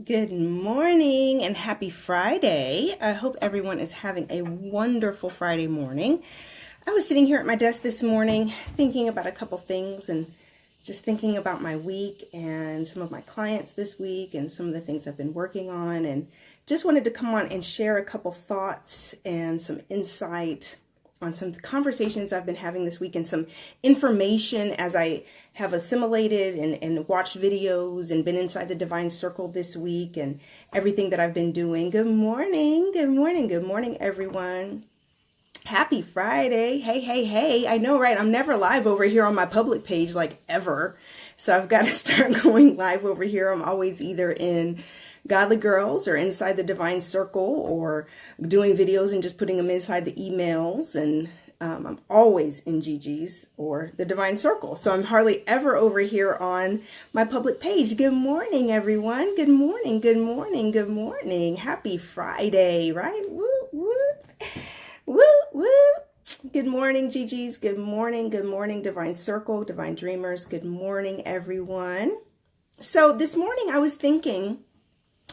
Good morning and happy Friday. I hope everyone is having a wonderful Friday morning. I was sitting here at my desk this morning thinking about a couple things and just thinking about my week and some of my clients this week and some of the things I've been working on, and just wanted to come on and share a couple thoughts and some insight on some conversations I've been having this week and some information as I have assimilated and watched videos and been inside the Divine Circle this week and everything that I've been doing. Good morning, good morning, good morning, everyone. Happy Friday. Hey, hey, hey. I know, right? I'm never live over here on my public page, like ever. So I've got to start going live over here. I'm always either in Godly Girls or inside the Divine Circle or doing videos and just putting them inside the emails. And I'm always in Gigi's or the Divine Circle. So I'm hardly ever over here on my public page. Good morning, everyone. Good morning, good morning, good morning. Happy Friday, right? Woo, woo, woo, woo. Good morning, Gigi's. Good morning, Divine Circle, Divine Dreamers. Good morning, everyone. So this morning I was thinking,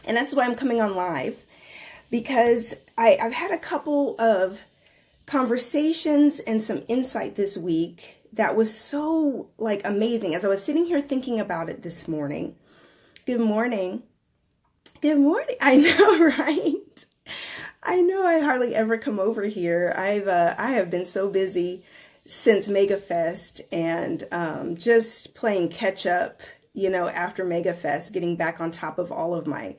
and that's why I'm coming on live, because I've had a couple of conversations and some insight this week that was so amazing as I was sitting here thinking about it this morning. Good morning. Good morning. I know, right? I know I hardly ever come over here. I have been so busy since MegaFest and just playing catch up, after MegaFest, getting back on top of all of my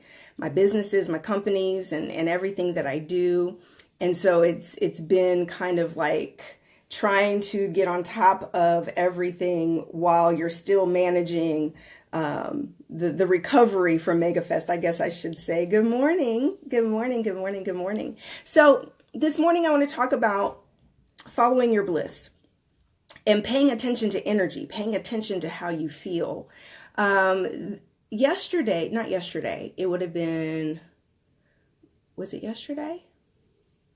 businesses, my companies, and everything that I do. And so it's been kind of like trying to get on top of everything while you're still managing the recovery from MegaFest, I guess I should say. Good morning. Good morning. Good morning. Good morning. So this morning I want to talk about following your bliss and paying attention to energy, paying attention to how you feel. Not yesterday, it would have been, was it yesterday?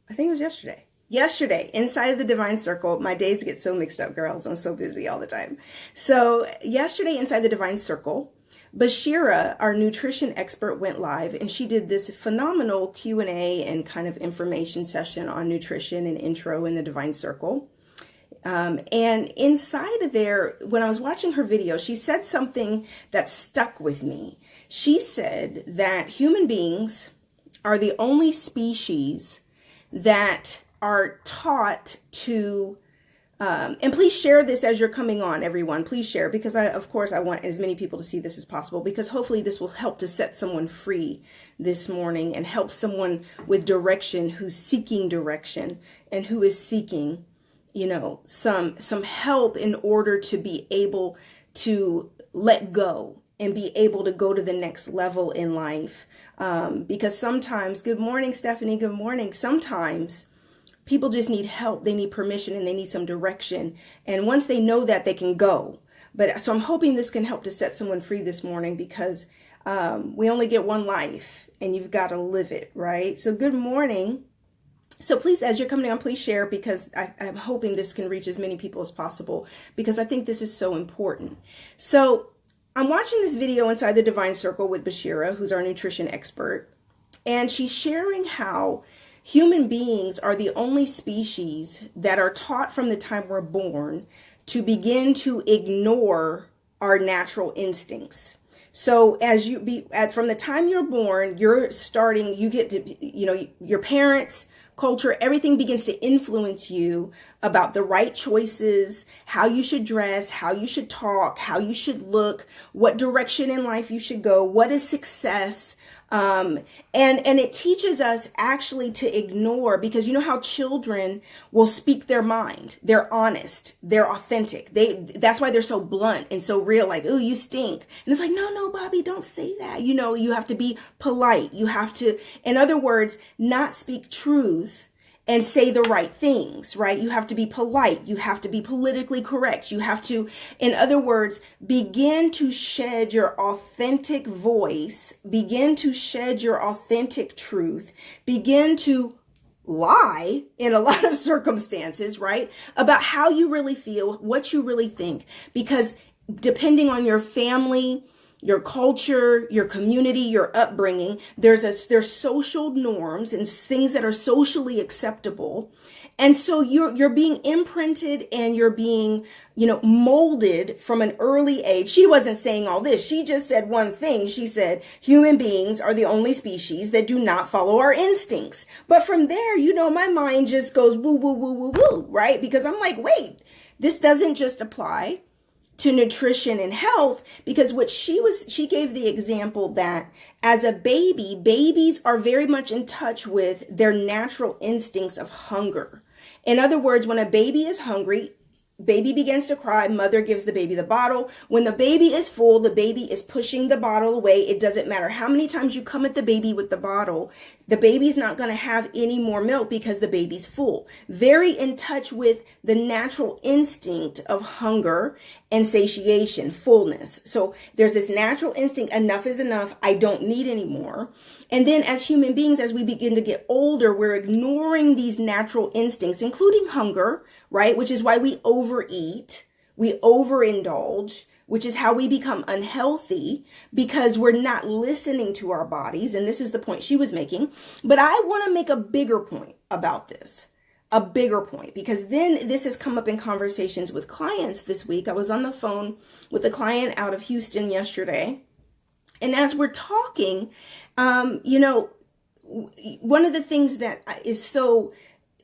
I think it was yesterday. Yesterday, inside of the Divine Circle, my days get so mixed up, girls. I'm so busy all the time. So yesterday, inside the Divine Circle, Bashira, our nutrition expert, went live, and she did this phenomenal Q&A and kind of information session on nutrition and intro in the Divine Circle. And inside of there, when I was watching her video, she said something that stuck with me. She said that human beings are the only species that are taught to, and please share this as you're coming on, everyone. Please share, because of course I want as many people to see this as possible, because hopefully this will help to set someone free this morning and help someone with direction who's seeking direction and who is seeking some help in order to be able to let go and be able to go to the next level in life. Because sometimes, good morning, Stephanie, good morning. Sometimes people just need help. They need permission and they need some direction. And once they know that, they can go. So I'm hoping this can help to set someone free this morning, because we only get one life and you've got to live it, right? So good morning. So please, as you're coming on, please share, because I'm hoping this can reach as many people as possible, because I think this is so important. So I'm watching this video inside the Divine Circle with Bashira, who's our nutrition expert, and she's sharing how human beings are the only species that are taught from the time we're born to begin to ignore our natural instincts. So from the time you're born, you get to, your parents, culture, everything begins to influence you about the right choices, how you should dress, how you should talk, how you should look, what direction in life you should go, what is success. And it teaches us actually to ignore, because you know how children will speak their mind. They're honest. They're authentic. That's why they're so blunt and so real, like, oh, you stink. And it's like, no, Bobby, don't say that. You have to be polite. You have to, in other words, not speak truth and say the right things, right? You have to be polite. You have to be politically correct. You have to, in other words, begin to shed your authentic voice, begin to shed your authentic truth, begin to lie in a lot of circumstances, right? About how you really feel, what you really think, because depending on your family, your culture, your community, your upbringing. There's social norms and things that are socially acceptable. And so you're being imprinted and you're being, molded from an early age. She wasn't saying all this. She just said one thing. She said, human beings are the only species that do not follow our instincts. But from there, my mind just goes woo, woo, woo, woo, woo, right? Because I'm like, wait, this doesn't just apply to nutrition and health, because she gave the example that as a baby, babies are very much in touch with their natural instincts of hunger. In other words, when a baby is hungry, baby begins to cry, mother gives the baby the bottle. When the baby is full, the baby is pushing the bottle away. It doesn't matter how many times you come at the baby with the bottle, the baby's not going to have any more milk because the baby's full. Very in touch with the natural instinct of hunger and satiation, fullness. So there's this natural instinct, enough is enough, I don't need any more. And then as human beings, as we begin to get older, we're ignoring these natural instincts, including hunger, right? Which is why we overeat, we overindulge, which is how we become unhealthy, because we're not listening to our bodies. And this is the point she was making. But I want to make a bigger point about this, a bigger point, because then this has come up in conversations with clients this week. I was on the phone with a client out of Houston yesterday. And as we're talking, one of the things that is so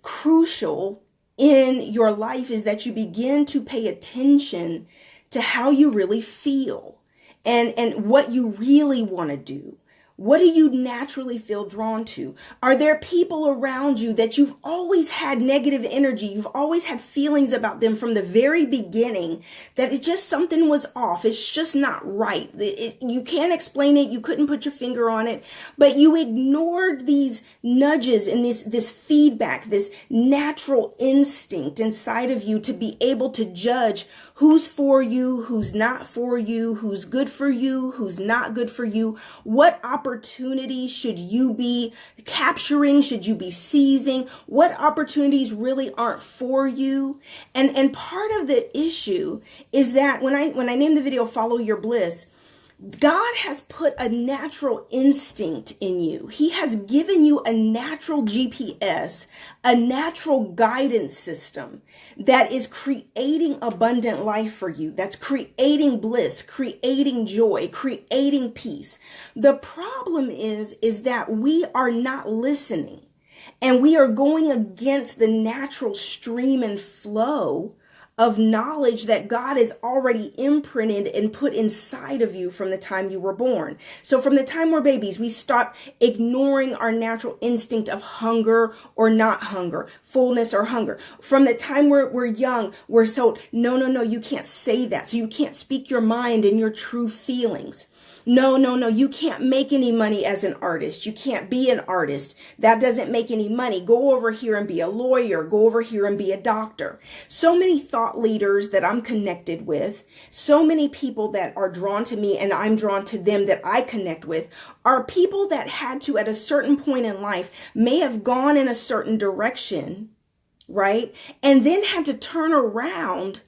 crucial in your life is that you begin to pay attention to how you really feel and what you really want to do. What do you naturally feel drawn to? Are there people around you that you've always had negative energy? You've always had feelings about them from the very beginning that it just something was off. It's just not right. You can't explain it. You couldn't put your finger on it, but you ignored these nudges and this feedback, this natural instinct inside of you to be able to judge who's for you, who's not for you, who's good for you, who's not good for you. What opportunities should you be capturing? Should you be seizing? What opportunities really aren't for you? And part of the issue is that when I named the video Follow Your Bliss, God has put a natural instinct in you. He has given you a natural GPS, a natural guidance system that is creating abundant life for you. That's creating bliss, creating joy, creating peace. The problem is that we are not listening, and we are going against the natural stream and flow of knowledge that God has already imprinted and put inside of you from the time you were born. So from the time we're babies, we stop ignoring our natural instinct of hunger or not hunger, fullness or hunger. From the time we're young, we're told, no, you can't say that. So you can't speak your mind and your true feelings. No, you can't make any money as an artist. You can't be an artist. That doesn't make any money. Go over here and be a lawyer. Go over here and be a doctor. So many thought leaders that I'm connected with, so many people that are drawn to me and I'm drawn to them that I connect with, are people that had to, at a certain point in life, may have gone in a certain direction, right? And then had to turn around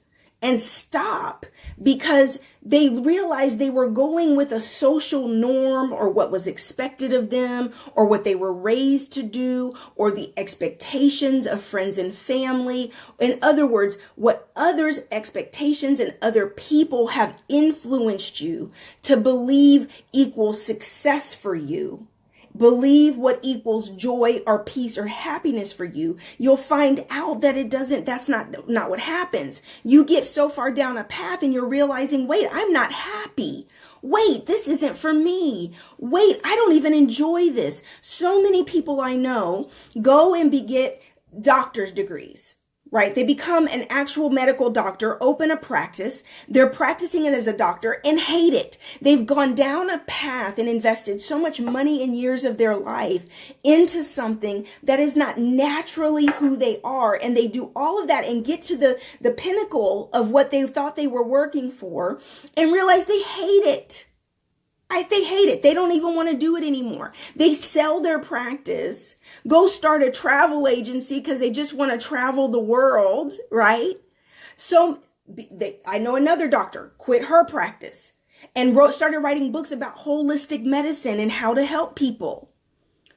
and stop because they realized they were going with a social norm or what was expected of them or what they were raised to do or the expectations of friends and family. In other words, what others' expectations and other people have influenced you to believe equals success for you. Believe what equals joy or peace or happiness for you. You'll find out that that's not what happens. You get so far down a path and you're realizing, wait, I'm not happy. Wait, this isn't for me. Wait, I don't even enjoy this. So many people I know go and get doctor's degrees. Right? They become an actual medical doctor, open a practice. They're practicing it as a doctor and hate it. They've gone down a path and invested so much money and years of their life into something that is not naturally who they are. And they do all of that and get to the pinnacle of what they thought they were working for and realize they hate it. They hate it. They don't even want to do it anymore. They sell their practice, go start a travel agency because they just want to travel the world, right? So I know another doctor quit her practice and started writing books about holistic medicine and how to help people,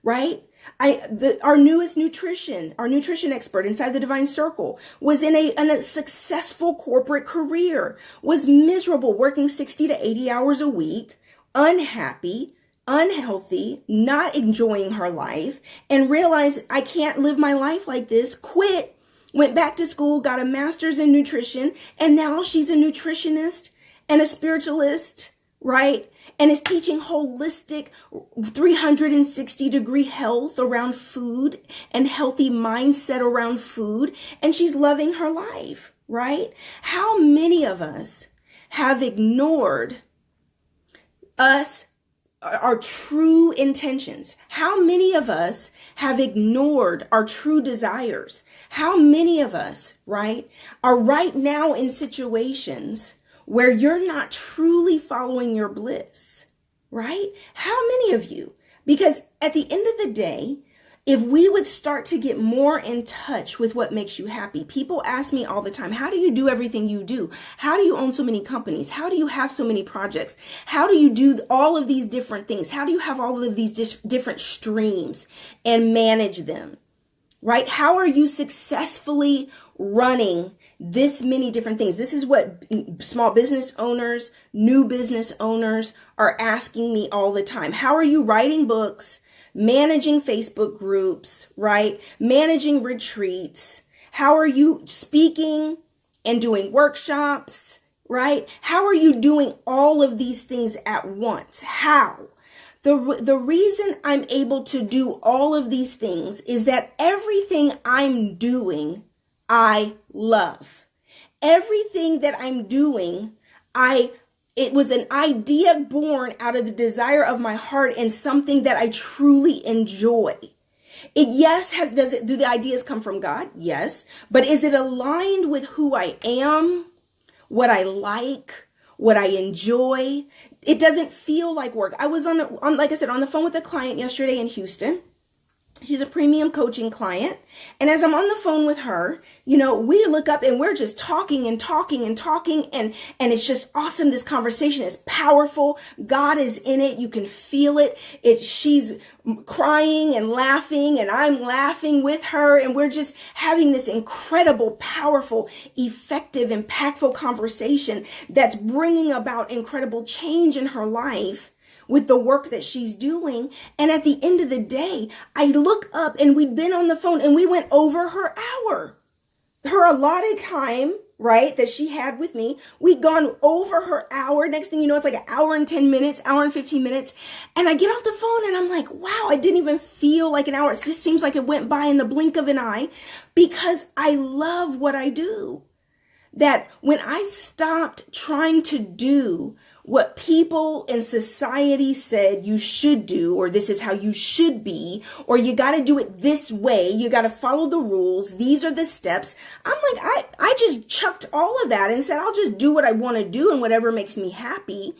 right? Our nutrition expert inside the Divine Circle was in a successful corporate career, was miserable, working 60 to 80 hours a week, unhappy, unhealthy, not enjoying her life, and realized I can't live my life like this, quit, went back to school, got a master's in nutrition, and now she's a nutritionist and a spiritualist, right? And is teaching holistic 360-degree health around food and healthy mindset around food. And she's loving her life, right? How many of us have ignored our true intentions? How many of us have ignored our true desires? How many of us, right, are right now in situations where you're not truly following your bliss, right? How many of you? Because at the end of the day, if we would start to get more in touch with what makes you happy, people ask me all the time, how do you do everything you do? How do you own so many companies? How do you have so many projects? How do you do all of these different things? How do you have all of these different streams and manage them, right? How are you successfully running this many different things? This is what small business owners, new business owners are asking me all the time. How are you writing books, managing Facebook groups, right? Managing retreats? How are you speaking and doing workshops, right? How are you doing all of these things at once? How? The reason I'm able to do all of these things is that everything I'm doing, I love. Everything that I'm doing, it was an idea born out of the desire of my heart and something that I truly enjoy. Do the ideas come from God? Yes. But is it aligned with who I am, what I like, what I enjoy? It doesn't feel like work. I was like I said, on the phone with a client yesterday in Houston. She's a premium coaching client. And as I'm on the phone with her, we look up and we're just talking and talking and talking. And it's just awesome. This conversation is powerful. God is in it. You can feel it. She's crying and laughing and I'm laughing with her. And we're just having this incredible, powerful, effective, impactful conversation that's bringing about incredible change in her life with the work that she's doing. And at the end of the day, I look up and we'd been on the phone and we went over her allotted time, right, that she had with me. We'd gone over her hour. Next thing you know, it's like an hour and 10 minutes, hour and 15 minutes. And I get off the phone and I'm like, wow, I didn't even feel like an hour. It just seems like it went by in the blink of an eye because I love what I do. That when I stopped trying to do what people in society said you should do, or this is how you should be, or you got to do it this way, you got to follow the rules, these are the steps. I'm like, I just chucked all of that and said, I'll just do what I want to do and whatever makes me happy.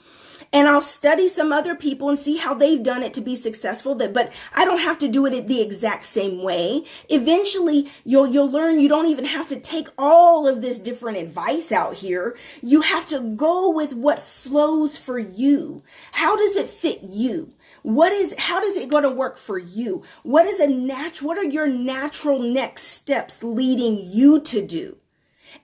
And I'll study some other people and see how they've done it to be successful. But I don't have to do it the exact same way. Eventually, you'll learn you don't even have to take all of this different advice out here. You have to go with what flows for you. How does it fit you? How does it go to work for you? What are your natural next steps leading you to do?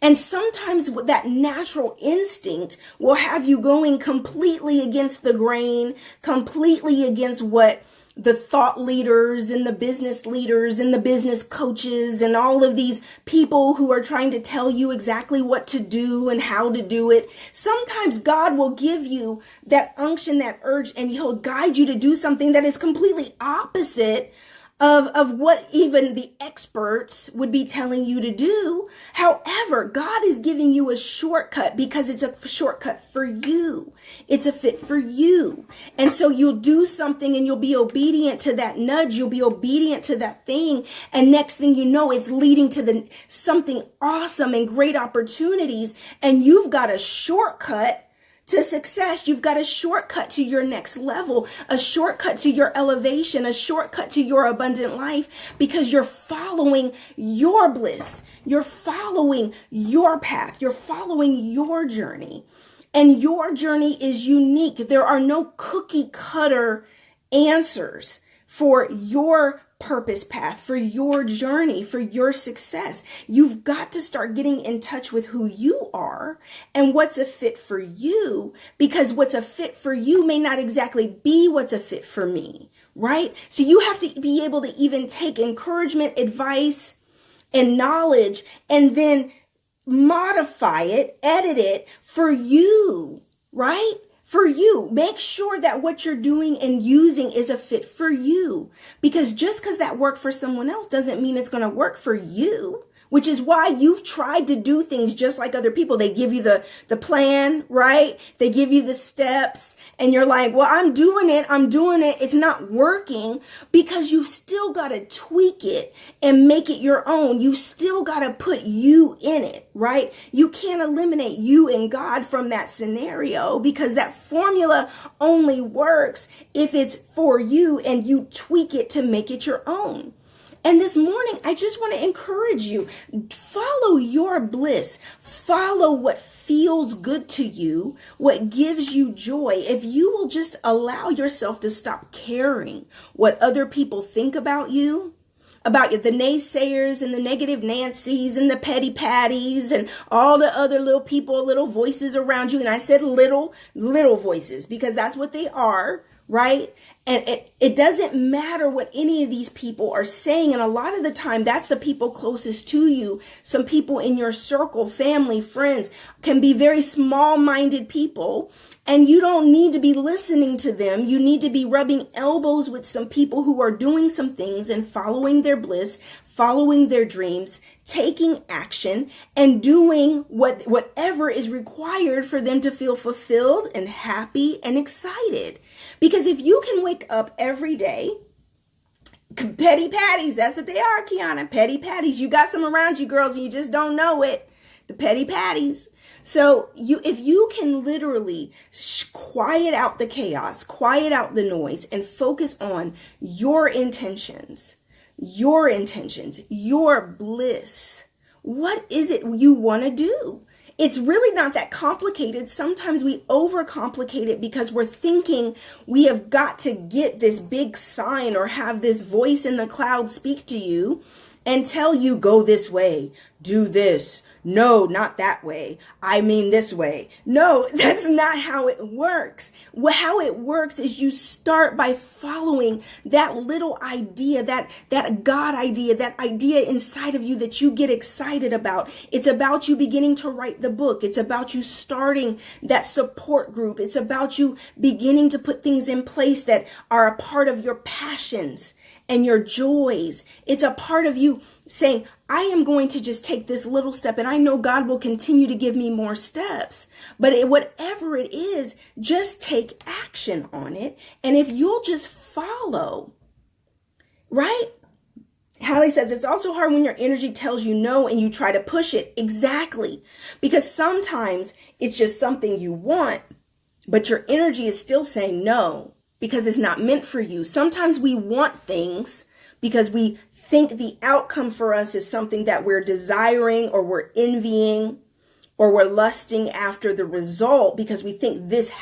And sometimes that natural instinct will have you going completely against the grain, completely against what the thought leaders and the business leaders and the business coaches and all of these people who are trying to tell you exactly what to do and how to do it. Sometimes God will give you that unction, that urge, and he'll guide you to do something that is completely opposite of what even the experts would be telling you to do. However, God is giving you a shortcut because it's a shortcut for you. It's a fit for you. And so you'll do something and you'll be obedient to that nudge. You'll be obedient to that thing. And next thing you know, it's leading to something awesome and great opportunities. And you've got a shortcut to success. You've got a shortcut to your next level, a shortcut to your elevation, a shortcut to your abundant life because you're following your bliss. You're following your path. You're following your journey. And your journey is unique. There are no cookie cutter answers for your purpose path, for your journey, for your success. You've got to start getting in touch with who you are and what's a fit for you, because what's a fit for you may not exactly be what's a fit for me, right? So you have to be able to even take encouragement, advice, and knowledge, and then modify it, edit it for you, right? For you. Make sure that what you're doing and using is a fit for you. Because just because that worked for someone else doesn't mean it's going to work for you. Which is why you've tried to do things just like other people. They give you the plan, right? They give you the steps, and you're like, well, I'm doing it. It's not working, because you've still got to tweak it and make it your own. You still got to put you in it, right? You can't eliminate you and God from that scenario, because that formula only works if it's for you and you tweak it to make it your own. And this morning, I just want to encourage you, follow your bliss. Follow what feels good to you, what gives you joy. If you will just allow yourself to stop caring what other people think about you, the naysayers and the negative Nancys and the petty Patties and all the other little people, little voices around you. And I said little voices, because that's what they are, right? And it doesn't matter what any of these people are saying. And a lot of the time, that's the people closest to you. Some people in your circle, family, friends, can be very small-minded people. And you don't need to be listening to them. You need to be rubbing elbows with some people who are doing some things and following their bliss, following their dreams, taking action, and doing whatever is required for them to feel fulfilled and happy and excited. Because if you can wake up every day, petty Patties, that's what they are, Kiana, petty Patties. You got some around you, girls, and you just don't know it. The petty Patties. So if you can literally quiet out the chaos, quiet out the noise, and focus on your intentions, your bliss. What is it you want to do? It's really not that complicated. Sometimes we overcomplicate it because we're thinking we have got to get this big sign or have this voice in the cloud speak to you and tell you, go this way, do this. No, not that way. I mean this way. No, that's not how it works. How it works is you start by following that little idea, that God idea, that idea inside of you that you get excited about. It's about you beginning to write the book. It's about you starting that support group. It's about you beginning to put things in place that are a part of your passions and your joys. It's a part of you saying, I am going to just take this little step, and I know God will continue to give me more steps. But whatever it is, just take action on it. And if you'll just follow, right? Hallie says, it's also hard when your energy tells you no and you try to push it. Exactly. Because sometimes it's just something you want, but your energy is still saying no because it's not meant for you. Sometimes we want things because we think the outcome for us is something that we're desiring or we're envying or we're lusting after the result because we think this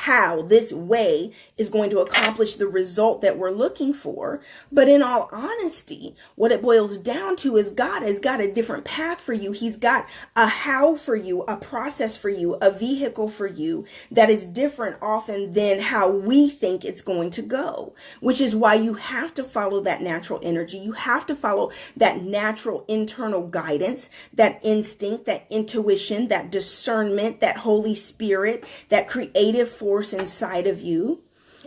way is going to accomplish the result that we're looking for. But in all honesty, what it boils down to is God has got a different path for you. He's got a how for you, a process for you, a vehicle for you that is different often than how we think it's going to go, which is why you have to follow that natural energy. You have to follow that natural internal guidance, that instinct, that intuition, that discernment, that Holy Spirit, that creative force inside of you,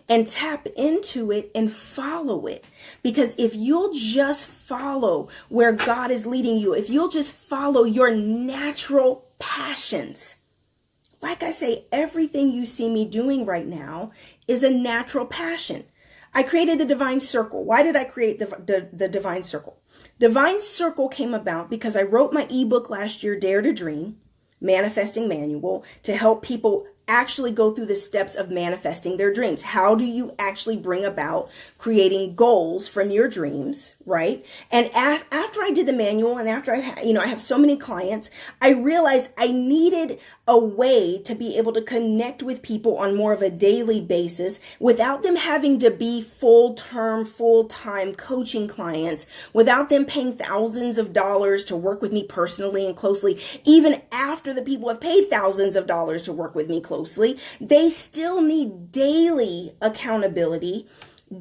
and tap into it and follow it. Because if you'll just follow where God is leading you, if you'll just follow your natural passions, like I say, everything you see me doing right now is a natural passion. I created the Divine Circle. Why did I create the Divine Circle? Divine Circle came about because I wrote my ebook last year, Dare to Dream, Manifesting Manual, to help people actually go through the steps of manifesting their dreams. How do you actually bring about creating goals from your dreams, right? And after I did the manual and after I have so many clients, I realized I needed a way to be able to connect with people on more of a daily basis without them having to be full-time coaching clients, without them paying thousands of dollars to work with me personally and closely. Even after the people have paid thousands of dollars to work with me closely, they still need daily accountability,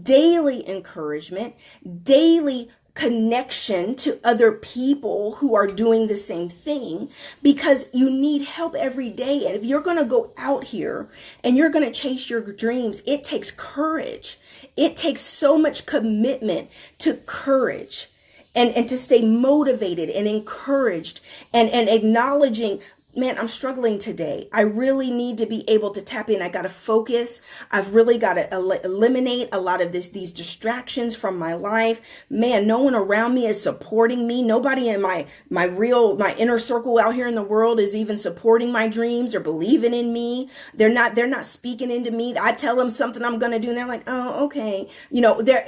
daily encouragement, daily connection to other people who are doing the same thing, because you need help every day. And if you're going to go out here and you're going to chase your dreams, it takes courage. It takes so much commitment to courage and to stay motivated and encouraged and acknowledging, man, I'm struggling today. I really need to be able to tap in. I got to focus. I've really got to eliminate a lot of these distractions from my life. Man, no one around me is supporting me. Nobody in my inner circle out here in the world is even supporting my dreams or believing in me. They're not speaking into me. I tell them something I'm going to do and they're like, oh, okay.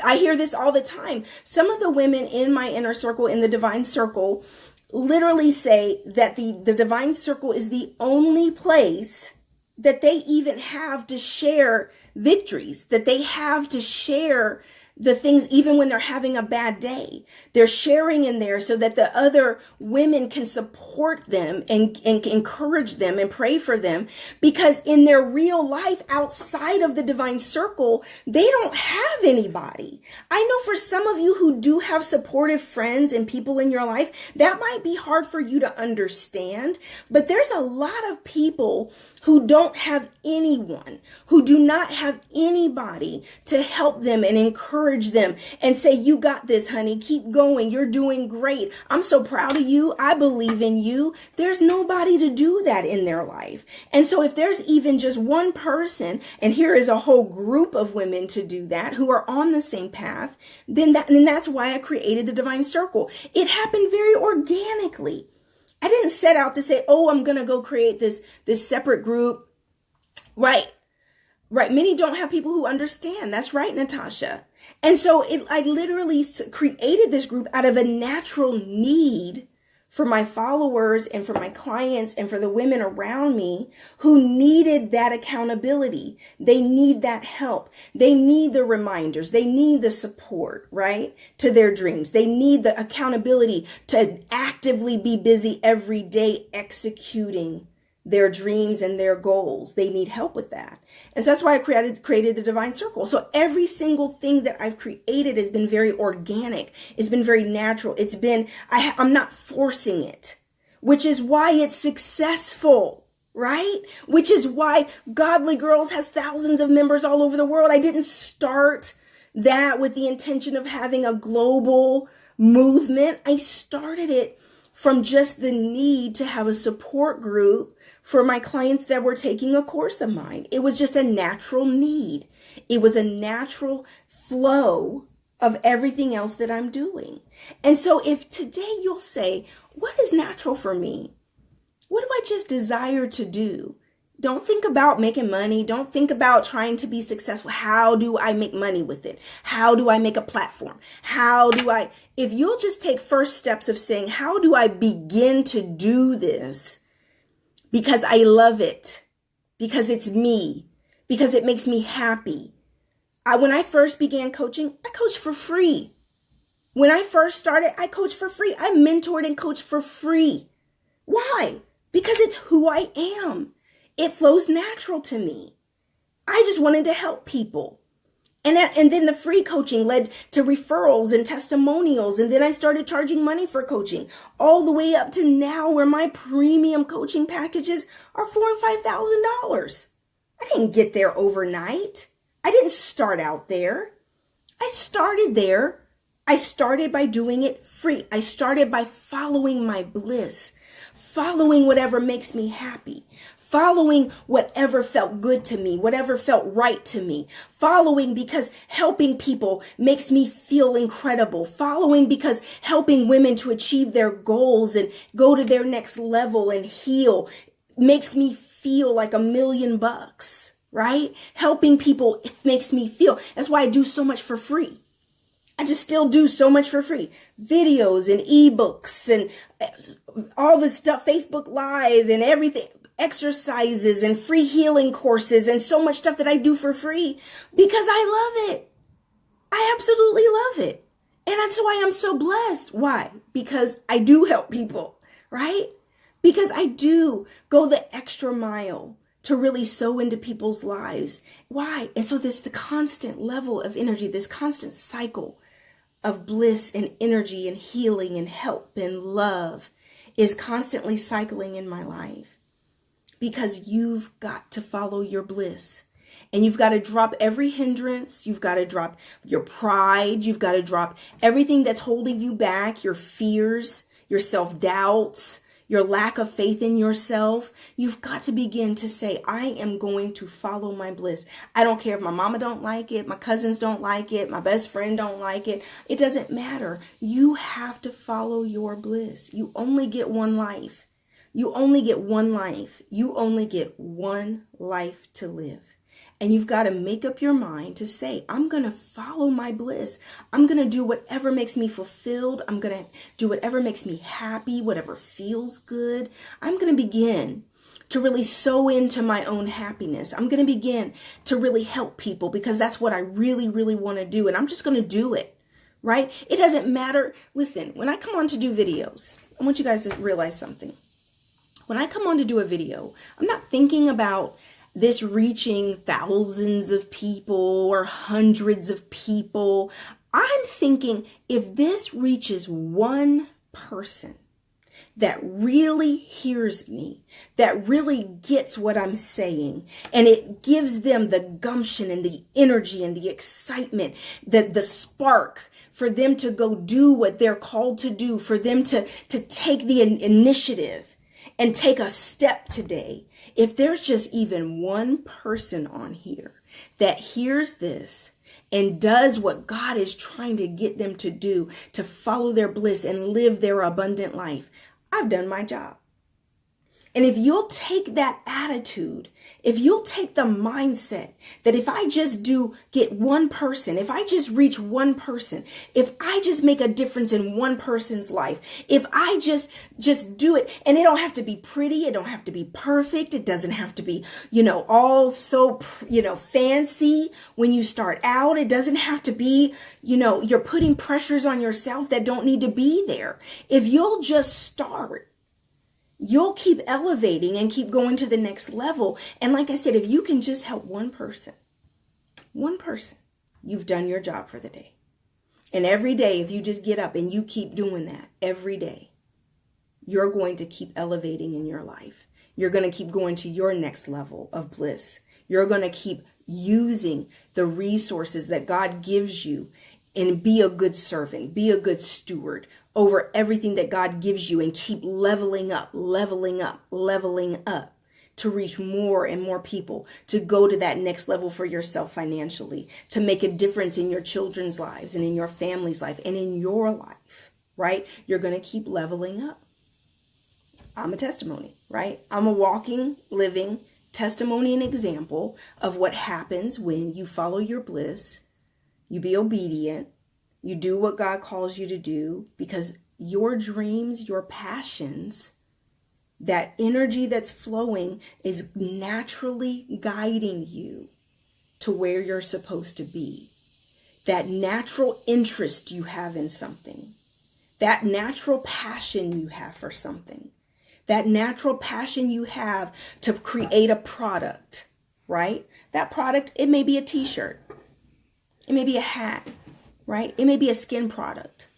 I hear this all the time. Some of the women in my inner circle, in the divine circle, literally say that the divine circle is the only place that they even have to share victories, that they have to share the things even when they're having a bad day. They're sharing in there so that the other women can support them and encourage them and pray for them, because in their real life outside of the divine circle, they don't have anybody. I know for some of you who do have supportive friends and people in your life, that might be hard for you to understand, but there's a lot of people who don't have anyone, who do not have anybody to help them and encourage them and say, you got this, honey, keep going, you're doing great, I'm so proud of you, I believe in you. There's nobody to do that in their life. And so if there's even just one person, and here is a whole group of women to do that who are on the same path, then that's why I created the Divine Circle. It happened very organically. I didn't set out to say, oh, I'm going to go create this separate group. Right. Many don't have people who understand. That's right, Natasha. And so I literally created this group out of a natural need for my followers and for my clients and for the women around me who needed that accountability. They need that help. They need the reminders. They need the support, right, to their dreams. They need the accountability to actively be busy every day executing their dreams and their goals. They need help with that. And so that's why I created the Divine Circle. So every single thing that I've created has been very organic. It's been very natural. I'm not forcing it, which is why it's successful, right? Which is why Godly Girls has thousands of members all over the world. I didn't start that with the intention of having a global movement. I started it from just the need to have a support group for my clients that were taking a course of mine. It was just a natural need. It was a natural flow of everything else that I'm doing. And so if today you'll say, what is natural for me? What do I just desire to do? Don't think about making money. Don't think about trying to be successful. How do I make money with it? How do I make a platform? If you'll just take first steps of saying, how do I begin to do this? Because I love it, because it's me, because it makes me happy. When I first began coaching, I coached for free. When I first started, I coached for free. I mentored and coached for free. Why? Because it's who I am. It flows natural to me. I just wanted to help people. And then the free coaching led to referrals and testimonials. And then I started charging money for coaching, all the way up to now where my premium coaching packages are $4,000 and $5,000. I didn't get there overnight. I didn't start out there. I started there. I started by doing it free. I started by following my bliss, following whatever makes me happy, following whatever felt good to me, whatever felt right to me, following because helping people makes me feel incredible, following because helping women to achieve their goals and go to their next level and heal makes me feel like $1,000,000, right? Helping people makes me feel. That's why I do so much for free. I just still do so much for free. Videos and ebooks and all this stuff, Facebook Live and everything, exercises and free healing courses and so much stuff that I do for free because I love it. I absolutely love it. And that's why I'm so blessed. Why? Because I do help people, right? Because I do go the extra mile to really sow into people's lives. Why? And so this the constant level of energy, this constant cycle of bliss and energy and healing and help and love is constantly cycling in my life because you've got to follow your bliss. And you've got to drop every hindrance. You've got to drop your pride. You've got to drop everything that's holding you back, your fears, your self-doubts, your lack of faith in yourself. You've got to begin to say, I am going to follow my bliss. I don't care if my mama don't like it, my cousins don't like it, my best friend don't like it. It doesn't matter. You have to follow your bliss. You only get one life. You only get one life. You only get one life to live. And you've got to make up your mind to say, I'm going to follow my bliss. I'm going to do whatever makes me fulfilled. I'm going to do whatever makes me happy, whatever feels good. I'm going to begin to really sow into my own happiness. I'm going to begin to really help people because that's what I really, really want to do. And I'm just going to do it, right? It doesn't matter. Listen, when I come on to do videos, I want you guys to realize something. When I come on to do a video, I'm not thinking about this reaching thousands of people or hundreds of people. I'm thinking if this reaches one person that really hears me, that really gets what I'm saying, and it gives them the gumption and the energy and the excitement, the spark for them to go do what they're called to do, for them to take the initiative and take a step today. If there's just even one person on here that hears this and does what God is trying to get them to do, to follow their bliss and live their abundant life, I've done my job. And if you'll take that attitude, if you'll take the mindset that if I just get one person, if I just reach one person, if I just make a difference in one person's life, if I just do it, and it don't have to be pretty, it don't have to be perfect, it doesn't have to be, all so, fancy when you start out, it doesn't have to be, you're putting pressures on yourself that don't need to be there. If you'll just start, you'll keep elevating and keep going to the next level. And like I said, if you can just help one person, you've done your job for the day. And every day, if you just get up and you keep doing that every day, you're going to keep elevating in your life. You're going to keep going to your next level of bliss. You're going to keep using the resources that God gives you and be a good servant, be a good steward over everything that God gives you and keep leveling up to reach more and more people, to go to that next level for yourself financially, to make a difference in your children's lives and in your family's life and in your life, right? You're going to keep leveling up. I'm a testimony, right? I'm a walking, living testimony and example of what happens when you follow your bliss. You be obedient. You do what God calls you to do because your dreams, your passions, that energy that's flowing is naturally guiding you to where you're supposed to be. That natural interest you have in something, that natural passion you have for something, that natural passion you have to create a product, right? That product, it may be a t-shirt. It may be a hat, right? It may be a skin product.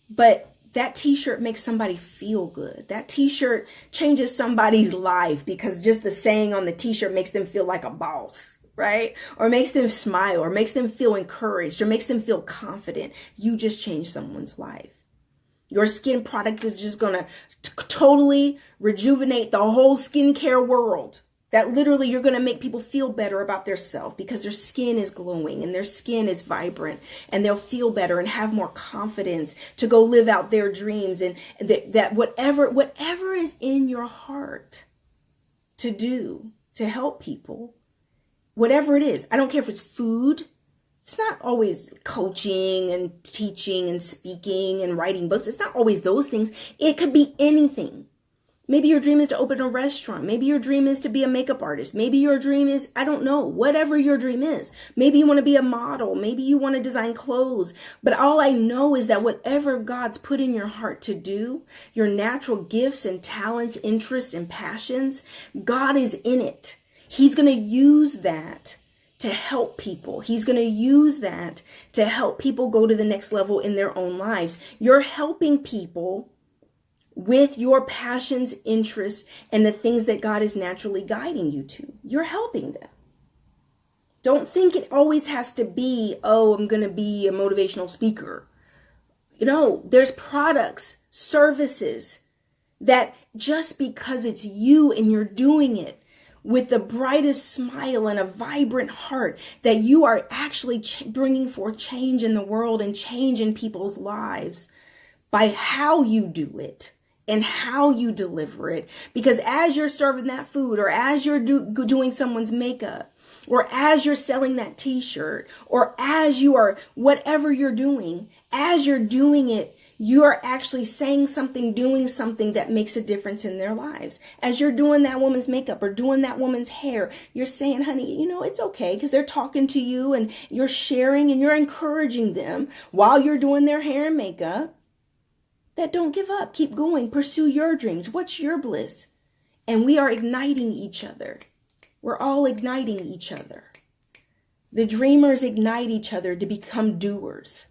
But that t-shirt makes somebody feel good. That t-shirt changes somebody's life because just the saying on the t-shirt makes them feel like a boss, right? Or makes them smile or makes them feel encouraged or makes them feel confident. You just changed someone's life. Your skin product is just going to totally rejuvenate the whole skincare world. That literally you're going to make people feel better about their self because their skin is glowing and their skin is vibrant and they'll feel better and have more confidence to go live out their dreams and that whatever is in your heart to do to help people, whatever it is. I don't care if it's food. It's not always coaching and teaching and speaking and writing books. It's not always those things. It could be anything. Maybe your dream is to open a restaurant. Maybe your dream is to be a makeup artist. Maybe your dream is, I don't know, whatever your dream is. Maybe you want to be a model. Maybe you want to design clothes. But all I know is that whatever God's put in your heart to do, your natural gifts and talents, interests and passions, God is in it. He's going to use that to help people. He's going to use that to help people go to the next level in their own lives. You're helping people with your passions, interests, and the things that God is naturally guiding you to. You're helping them. Don't think it always has to be, oh, I'm going to be a motivational speaker. There's products, services that just because it's you and you're doing it with the brightest smile and a vibrant heart, that you are actually bringing forth change in the world and change in people's lives by how you do it and how you deliver it. Because as you're serving that food, or as you're doing someone's makeup, or as you're selling that t-shirt, or as you are, whatever you're doing, as you're doing it, you are actually saying something, doing something that makes a difference in their lives. As you're doing that woman's makeup or doing that woman's hair, you're saying, honey, it's okay, because they're talking to you and you're sharing and you're encouraging them while you're doing their hair and makeup, that don't give up, keep going, pursue your dreams. What's your bliss? And we are igniting each other. We're all igniting each other. The dreamers ignite each other to become doers.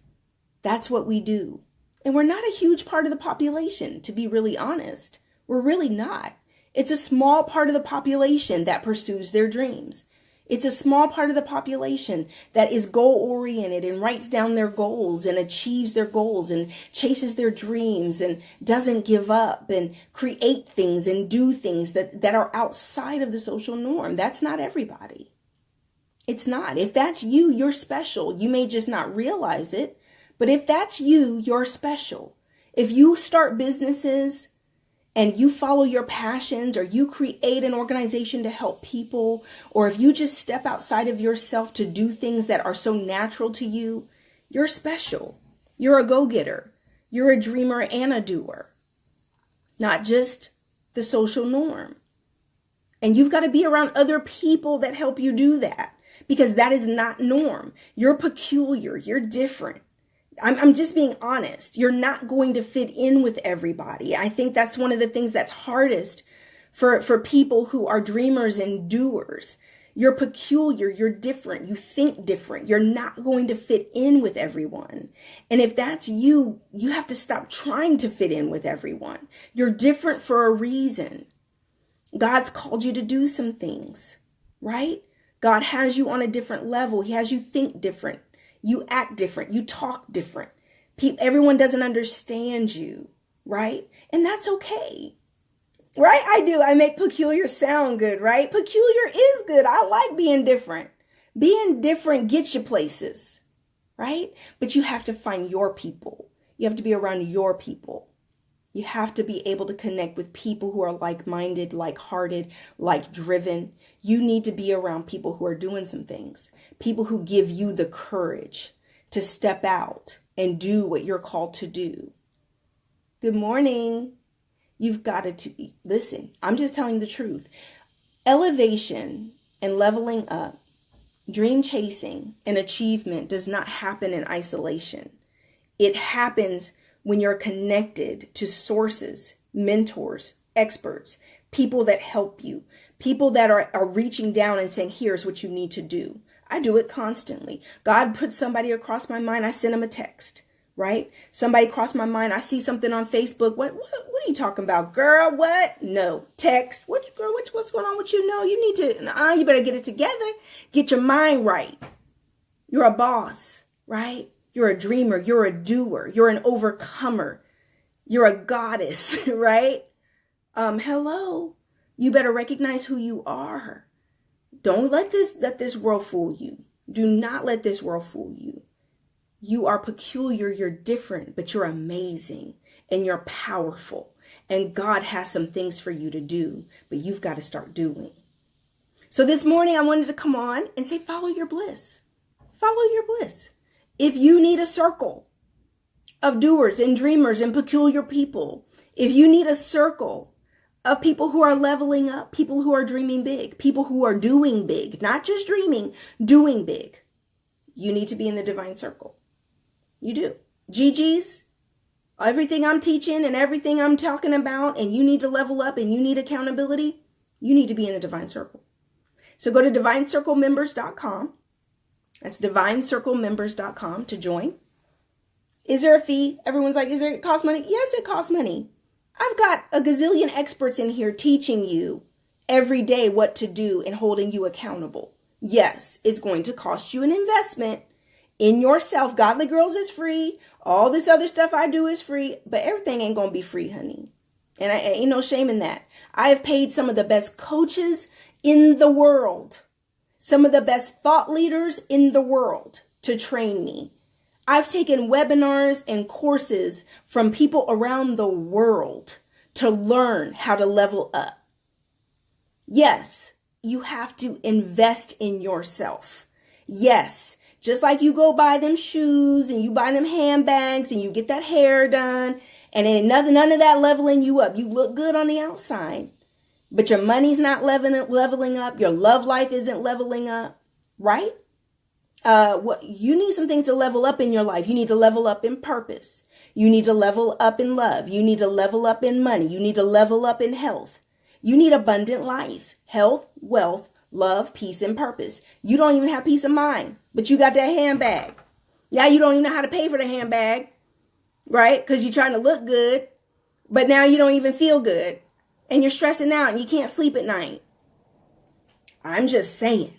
That's what we do. And we're not a huge part of the population, to be really honest. We're really not. It's a small part of the population that pursues their dreams. It's a small part of the population that is goal-oriented and writes down their goals and achieves their goals and chases their dreams and doesn't give up and create things and do things that are outside of the social norm. That's not everybody. It's not. If that's you, you're special. You may just not realize it. But if that's you, you're special. If you start businesses and you follow your passions, or you create an organization to help people, or if you just step outside of yourself to do things that are so natural to you, you're special. You're a go-getter. You're a dreamer and a doer, not just the social norm. And you've got to be around other people that help you do that, because that is not norm. You're peculiar. You're different. I'm just being honest. You're not going to fit in with everybody. I think that's one of the things that's hardest for people who are dreamers and doers. You're peculiar. You're different. You think different. You're not going to fit in with everyone. And if that's you, you have to stop trying to fit in with everyone. You're different for a reason. God's called you to do some things, right? God has you on a different level. He has you think different. You act different. You talk different. Everyone doesn't understand you, right? And that's okay, right? I do. I make peculiar sound good, right? Peculiar is good. I like being different. Being different gets you places, right? But you have to find your people. You have to be around your people. You have to be able to connect with people who are like-minded, like-hearted, like-driven. You need to be around people who are doing some things. People who give you the courage to step out and do what you're called to do. Good morning. You've got to listen. I'm just telling you the truth. Elevation and leveling up, dream chasing and achievement does not happen in isolation. It happens when you're connected to sources, mentors, experts, people that help you, people that are reaching down and saying, here's what you need to do. I do it constantly. God puts somebody across my mind. I send them a text, right? Somebody crossed my mind. I see something on Facebook. What are you talking about? Girl, what? No. Text. What's going on with you? No, you need to, you better get it together. Get your mind right. You're a boss, right? You're a dreamer. You're a doer. You're an overcomer. You're a goddess, right? Hello. You better recognize who you are. Don't let this world fool you. Do not let this world fool you. You are peculiar. You're different, but you're amazing and you're powerful. And God has some things for you to do, but you've got to start doing. So this morning I wanted to come on and say, follow your bliss. Follow your bliss. If you need a circle of doers and dreamers and peculiar people, if you need a circle of people who are leveling up, people who are dreaming big, people who are doing big, not just dreaming, doing big, you need to be in the divine circle. You do. Gigi's, everything I'm teaching and everything I'm talking about, and you need to level up and you need accountability, you need to be in the divine circle. So go to divinecirclemembers.com. That's divinecirclemembers.com to join. Is there a fee? Everyone's like, it cost money? Yes, it costs money. I've got a gazillion experts in here teaching you every day what to do and holding you accountable. Yes, it's going to cost you an investment in yourself. Godly Girls is free. All this other stuff I do is free, but everything ain't going to be free, honey. And I ain't no shame in that. I have paid some of the best coaches in the world, some of the best thought leaders in the world to train me. I've taken webinars and courses from people around the world to learn how to level up. Yes, you have to invest in yourself. Yes, just like you go buy them shoes and you buy them handbags and you get that hair done and ain't none of that leveling you up. You look good on the outside, but your money's not leveling up. Your love life isn't leveling up, right? You need some things to level up in your life. You need to level up in purpose. You need to level up in love. You need to level up in money. You need to level up in health. You need abundant life, health, wealth, love, peace, and purpose. You don't even have peace of mind, but you got that handbag. Yeah, you don't even know how to pay for the handbag, right? Because you're trying to look good, but now you don't even feel good and you're stressing out and you can't sleep at night. I'm just saying,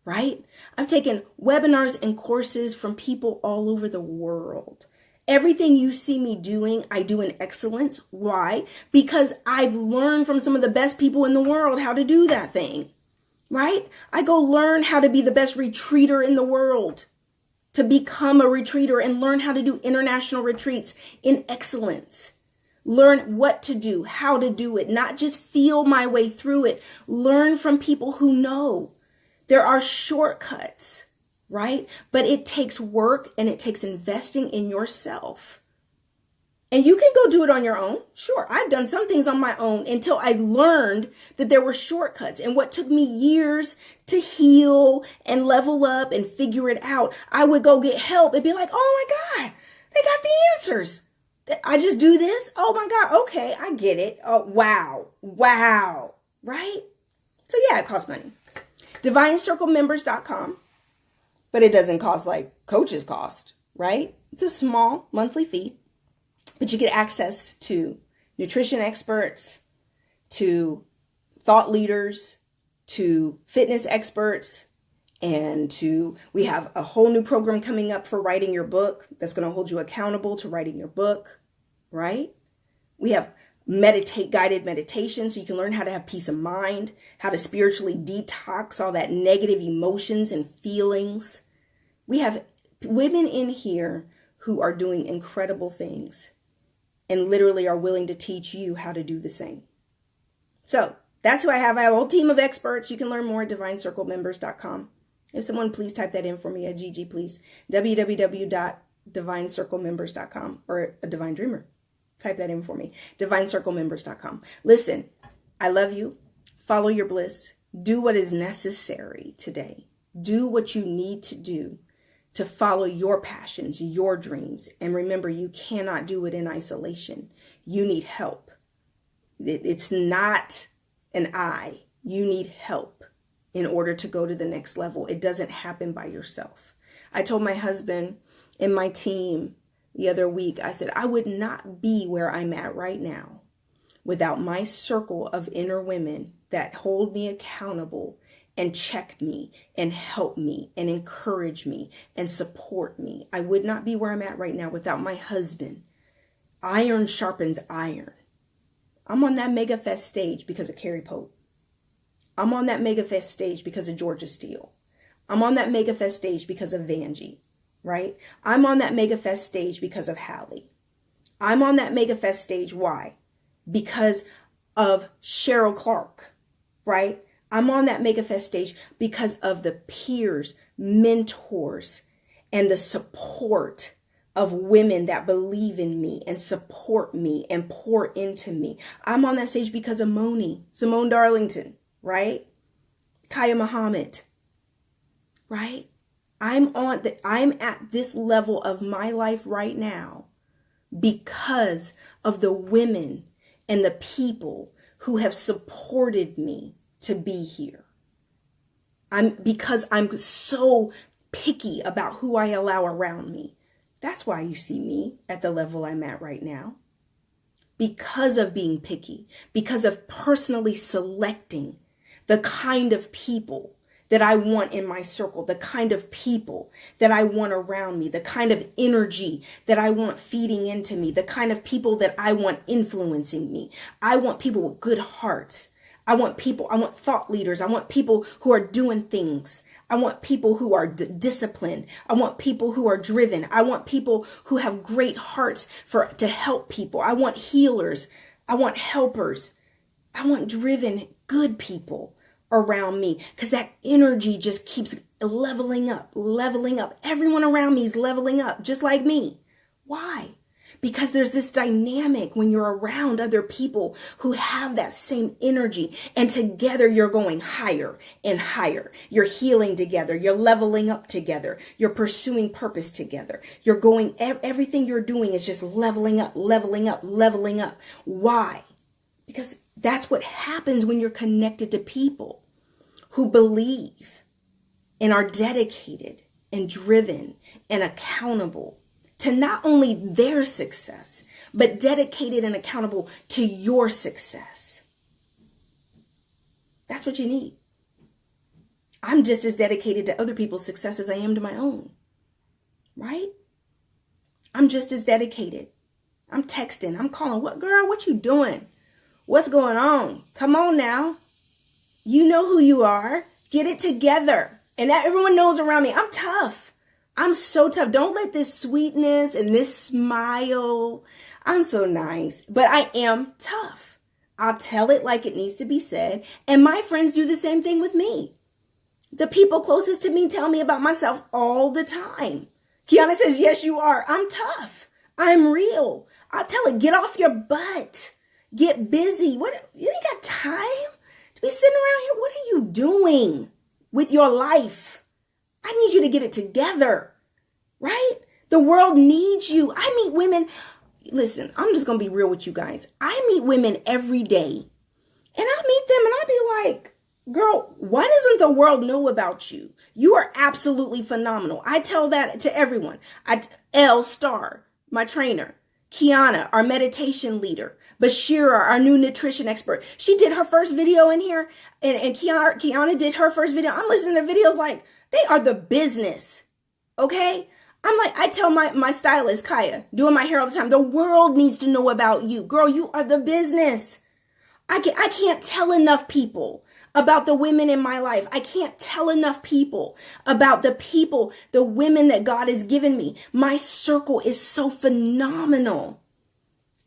right? I've taken webinars and courses from people all over the world. Everything you see me doing, I do in excellence. Why? Because I've learned from some of the best people in the world how to do that thing, right? I go learn how to be the best retreater in the world, to become a retreater and learn how to do international retreats in excellence. Learn what to do, how to do it, not just feel my way through it. Learn from people who know. There are shortcuts, right? But it takes work and it takes investing in yourself. And you can go do it on your own. Sure, I've done some things on my own until I learned that there were shortcuts. And what took me years to heal and level up and figure it out, I would go get help and be like, oh my God, they got the answers. I just do this. Oh my God. Okay, I get it. Oh, wow. Right? So yeah, it costs money. DivineCircleMembers.com, but it doesn't cost like coaches cost, right? It's a small monthly fee, but you get access to nutrition experts, to thought leaders, to fitness experts, and we have a whole new program coming up for writing your book that's going to hold you accountable to writing your book, right? We have guided meditation so you can learn how to have peace of mind, how to spiritually detox all that negative emotions and feelings. We have women in here who are doing incredible things and literally are willing to teach you how to do the same. So that's who I have. I have a whole team of experts. You can learn more at divinecirclemembers.com. If someone please type that in for me, a Gigi, please. www.divinecirclemembers.com or a Divine Dreamer. Type that in for me. DivineCircleMembers.com. Listen, I love you. Follow your bliss. Do what is necessary today. Do what you need to do to follow your passions, your dreams. And remember, you cannot do it in isolation. You need help. It's not an I. You need help in order to go to the next level. It doesn't happen by yourself. I told my husband and my team the other week, I said, I would not be where I'm at right now without my circle of inner women that hold me accountable and check me and help me and encourage me and support me. I would not be where I'm at right now without my husband. Iron sharpens iron. I'm on that Mega Fest stage because of Carrie Pope. I'm on that Mega Fest stage because of Georgia Steele. I'm on that Mega Fest stage because of Vanjie. Right? I'm on that Mega Fest stage because of Hallie. I'm on that Mega Fest stage. Why? Because of Cheryl Clark, right? I'm on that megafest stage because of the peers, mentors, and the support of women that believe in me and support me and pour into me. I'm on that stage because of Simone Darlington, right? Kaya Muhammad, right? I'm at this level of my life right now because of the women and the people who have supported me to be here. Because I'm so picky about who I allow around me. That's why you see me at the level I'm at right now. Because of being picky, because of personally selecting the kind of people that I want in my circle, the kind of people that I want around me, the kind of energy that I want feeding into me, the kind of people that I want influencing me. I want people with good hearts. I want thought leaders. I want people who are doing things. I want people who are disciplined. I want people who are driven. I want people who have great hearts to help people. I want healers. I want helpers. I want driven, good people around me, because that energy just keeps leveling up. Everyone around me is leveling up, just like me. Why? Because there's this dynamic when you're around other people who have that same energy, and together you're going higher and higher. You're healing together. You're leveling up together. You're pursuing purpose together. You're going, everything you're doing is just leveling up. Why? Because that's what happens when you're connected to people who believe and are dedicated and driven and accountable to not only their success, but dedicated and accountable to your success. That's what you need. I'm just as dedicated to other people's success as I am to my own, right? I'm just as dedicated. I'm texting, I'm calling, what you doing? What's going on? Come on now. You know who you are. Get it together. And that everyone knows around me, I'm tough. I'm so tough. Don't let this sweetness and this smile. I'm so nice, but I am tough. I'll tell it like it needs to be said. And my friends do the same thing with me. The people closest to me tell me about myself all the time. Kiana says, yes, you are. I'm tough. I'm real. I'll tell it, get off your butt. Get busy. What? You ain't got time to be sitting around here. What are you doing with your life? I need you to get it together, right? The world needs you. I meet women. Listen, I'm just going to be real with you guys. I meet women every day, and I meet them and I be like, girl, what doesn't the world know about you? You are absolutely phenomenal. I tell that to everyone. L Star, my trainer, Kiana, our meditation leader, Bashira, our new nutrition expert. She did her first video in here, and Kiana did her first video. I'm listening to videos like, they are the business, okay? I'm like, I tell my stylist, Kaya, doing my hair all the time, the world needs to know about you. Girl, you are the business. I can't tell enough people about the women in my life. I can't tell enough people about the women that God has given me. My circle is so phenomenal.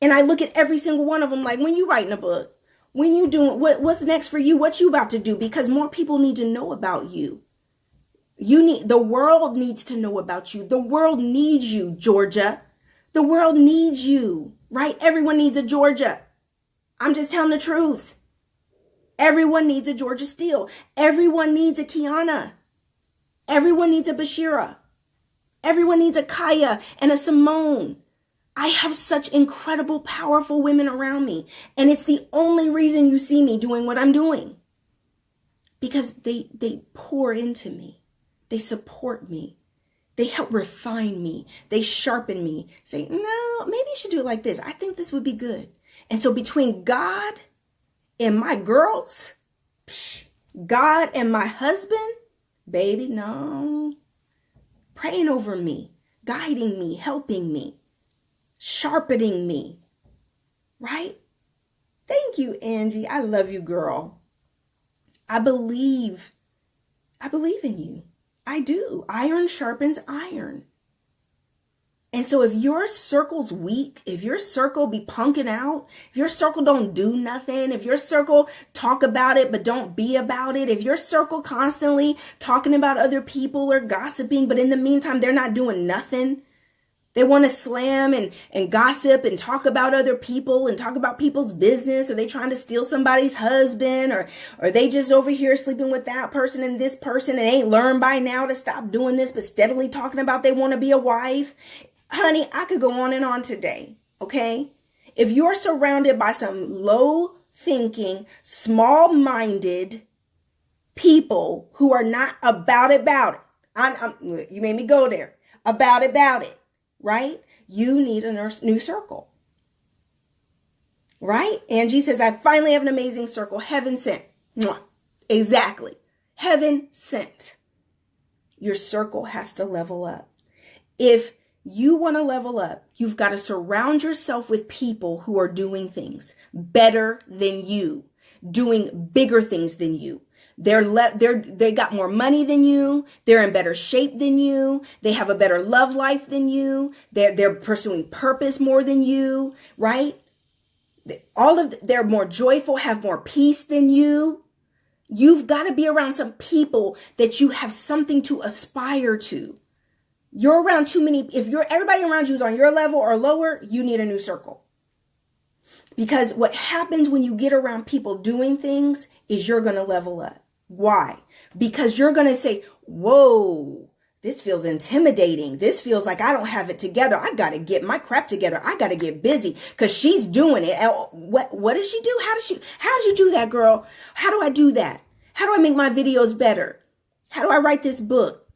And I look at every single one of them like, when you writing a book, when you doing, what's next for you? What you about to do? Because more people need to know about you. The world needs to know about you. The world needs you, Georgia. The world needs you, right? Everyone needs a Georgia. I'm just telling the truth. Everyone needs a Georgia Steele. Everyone needs a Kiana. Everyone needs a Bashira. Everyone needs a Kaya and a Simone. I have such incredible, powerful women around me. And it's the only reason you see me doing what I'm doing. Because they pour into me. They support me. They help refine me. They sharpen me. Say, no, maybe you should do it like this. I think this would be good. And so between God and my girls, God and my husband, baby, no. Praying over me, guiding me, helping me, sharpening me, right? Thank you, Angie. I love you, girl. I believe in you. I do. Iron sharpens iron. And so if your circle's weak, if your circle be punking out, if your circle don't do nothing, if your circle talk about it but don't be about it, if your circle constantly talking about other people or gossiping, but in the meantime, they're not doing nothing. They want to slam and gossip and talk about other people and talk about people's business. Are they trying to steal somebody's husband, or are they just over here sleeping with that person and this person and ain't learned by now to stop doing this, but steadily talking about they want to be a wife? Honey, I could go on and on today, okay? If you're surrounded by some low thinking, small-minded people who are not about it, you made me go there, about it. Right? You need a new circle. Right? Angie says, I finally have an amazing circle. Heaven sent. Mwah. Exactly. Heaven sent. Your circle has to level up. If you want to level up, you've got to surround yourself with people who are doing things better than you, doing bigger things than you. They got more money than you. They're in better shape than you. They have a better love life than you. They're pursuing purpose more than you, right? They're more joyful, have more peace than you. You've got to be around some people that you have something to aspire to. You're around too many. If everybody around you is on your level or lower, you need a new circle. Because what happens when you get around people doing things is you're going to level up. Why? Because you're going to say, whoa, this feels intimidating. This feels like I don't have it together. I got to get my crap together. I got to get busy because she's doing it. And what does she do? How did you do that, girl? How do I do that? How do I make my videos better? How do I write this book?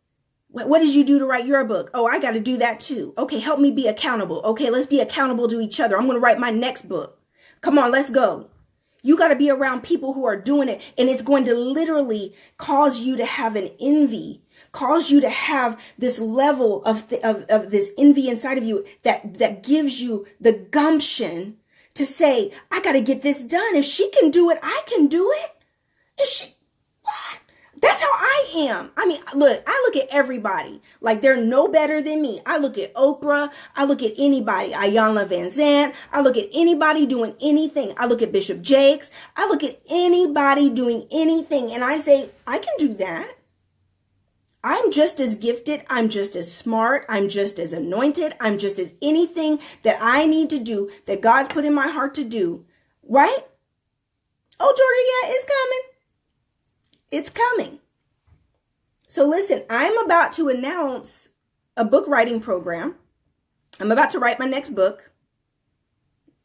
What did you do to write your book? Oh, I got to do that too. Okay, help me be accountable. Okay, let's be accountable to each other. I'm going to write my next book. Come on, let's go. You got to be around people who are doing it, and it's going to literally cause you to have an envy, cause you to have this level of this envy inside of you that gives you the gumption to say, I got to get this done. If she can do it, I can do it. What? That's how I am. I mean, look, I look at everybody like they're no better than me. I look at Oprah. I look at anybody, Ayanna Van Zandt. I look at anybody doing anything. I look at Bishop Jakes. I look at anybody doing anything. And I say, I can do that. I'm just as gifted. I'm just as smart. I'm just as anointed. I'm just as anything that I need to do that God's put in my heart to do. Right? Oh, Georgia, yeah, it's coming. It's coming. So listen, I'm about to announce a book writing program. I'm about to write my next book,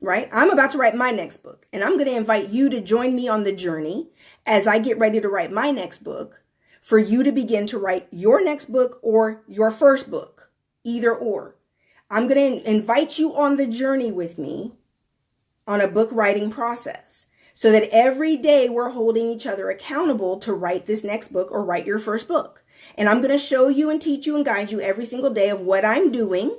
right? I'm about to write my next book, and I'm going to invite you to join me on the journey as I get ready to write my next book, for you to begin to write your next book or your first book, either or. I'm going to invite you on the journey with me on a book writing process, so that every day we're holding each other accountable to write this next book or write your first book. And I'm going to show you and teach you and guide you every single day of what I'm doing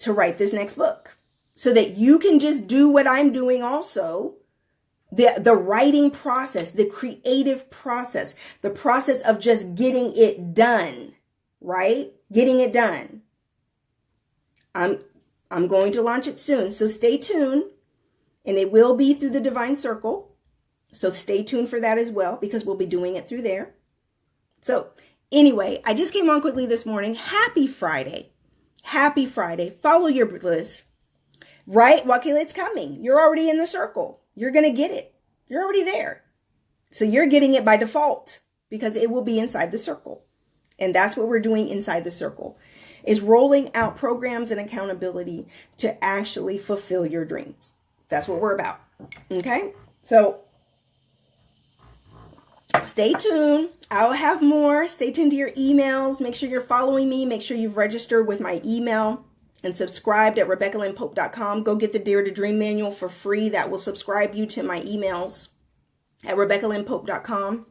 to write this next book, so that you can just do what I'm doing also. The writing process, the creative process, the process of just getting it done, right? Getting it done. I'm going to launch it soon, so stay tuned. And it will be through the Divine Circle. So stay tuned for that as well, because we'll be doing it through there. So anyway, I just came on quickly this morning. Happy Friday. Happy Friday. Follow your bliss. Right? Well, okay, it's coming. You're already in the circle. You're going to get it. You're already there. So you're getting it by default, because it will be inside the circle. And that's what we're doing inside the circle, is rolling out programs and accountability to actually fulfill your dreams. That's what we're about. Okay? So stay tuned. I'll have more. Stay tuned to your emails. Make sure you're following me. Make sure you've registered with my email and subscribed at RebeccaLynnPope.com. Go get the Dare to Dream manual for free. That will subscribe you to my emails at RebeccaLynnPope.com.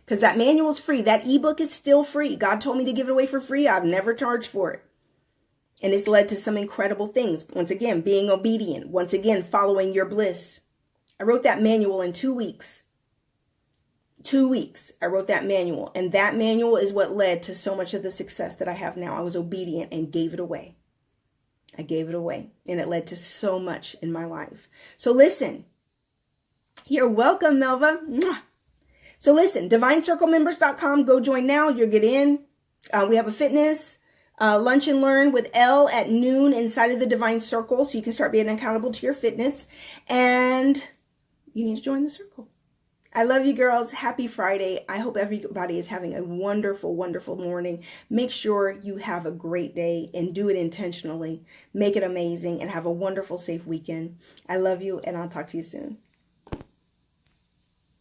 Because that manual is free. That ebook is still free. God told me to give it away for free. I've never charged for it. And it's led to some incredible things. Once again, being obedient. Once again, following your bliss. I wrote that manual in 2 weeks. 2 weeks, I wrote that manual. And that manual is what led to so much of the success that I have now. I was obedient and gave it away. I gave it away, and it led to so much in my life. So listen, you're welcome, Melva. Mwah. So listen, divinecirclemembers.com, go join now. You'll get in. We have a fitness lunch and learn with Elle at noon inside of the Divine Circle, so you can start being accountable to your fitness. And you need to join the circle. I love you, girls. Happy Friday. I hope everybody is having a wonderful, wonderful morning. Make sure you have a great day and do it intentionally. Make it amazing and have a wonderful, safe weekend. I love you, and I'll talk to you soon.